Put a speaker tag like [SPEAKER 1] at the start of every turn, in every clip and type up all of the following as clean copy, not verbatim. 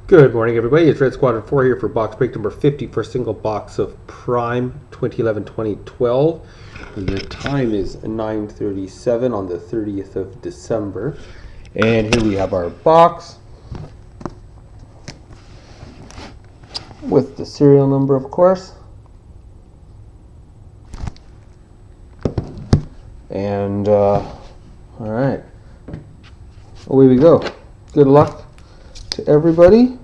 [SPEAKER 1] Good morning, everybody. It's Redsquadron4 here for box break number 50 for a single box of Prime 2011-2012. The time is 9:37 on the 30th of December. And here we have our box with the serial number, of course. And, all right. Away we go. Good luck to everybody.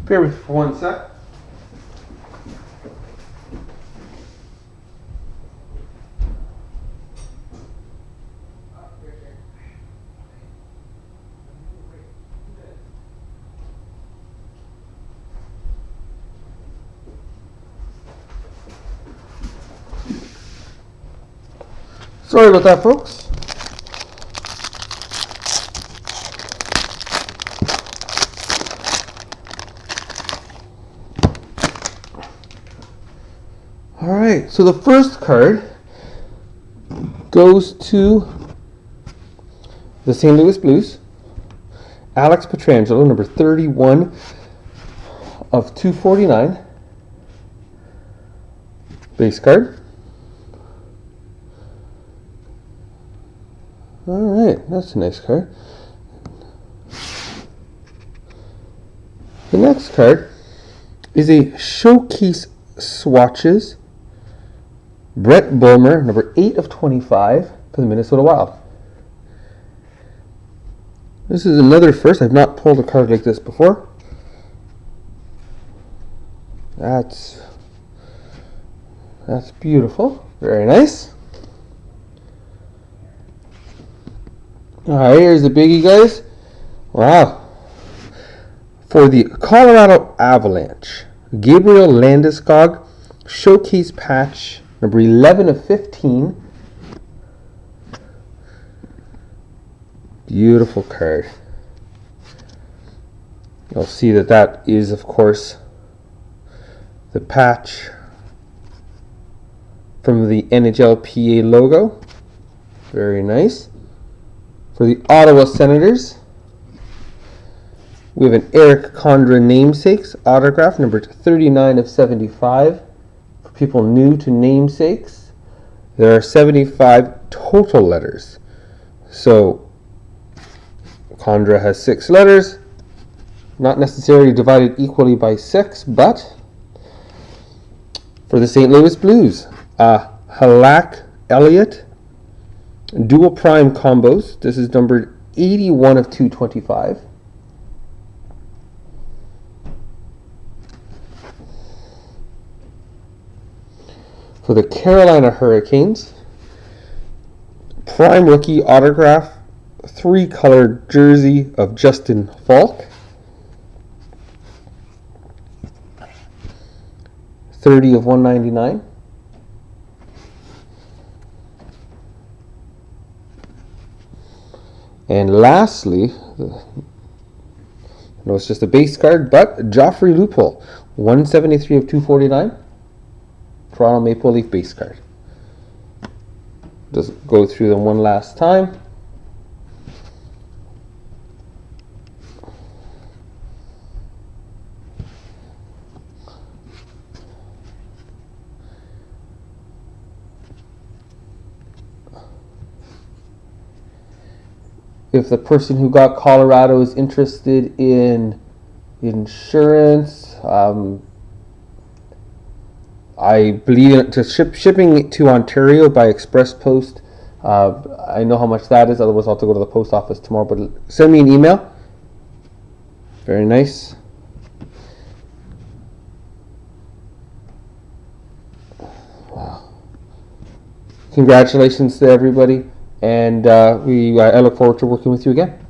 [SPEAKER 1] Bear with me for one sec. Sorry about that, folks. All right, so the first card goes to the St. Louis Blues, Alex Pietrangelo, number 31 of 249, base card. All right, that's a nice card. The next card is a Showcase Swatches Brett Bulmer, number 8 of 25 for the Minnesota Wild. This is another first. I've not pulled a card like this before. That's beautiful. Very nice. Alright, here's the biggie, guys. Wow. For the Colorado Avalanche, Gabriel Landeskog, Showcase Patch, number 11 of 15. Beautiful card. You'll see that is, of course, the patch from the NHLPA logo. Very nice. For the Ottawa Senators, we have an Eric Condra Namesakes autograph, number 39 of 75. For people new to namesakes, there are 75 total letters. So Condra has 6 letters, not necessarily divided equally by 6, but for the St. Louis Blues, Halak Elliott dual prime combos. This is numbered 81 of 225. For the Carolina Hurricanes, prime rookie autograph, 3-color jersey of Justin Falk. 30 of 199. And lastly, I know it's just a base card, but Joffrey Loophole, 173 of 249. Toronto Maple Leaf base card. Just go through them one last time. If the person who got Colorado is interested in insurance, I believe shipping to Ontario by express post. I know how much that is. Otherwise, I'll have to go to the post office tomorrow. But send me an email. Very nice. Wow. Congratulations to everybody. And I look forward to working with you again.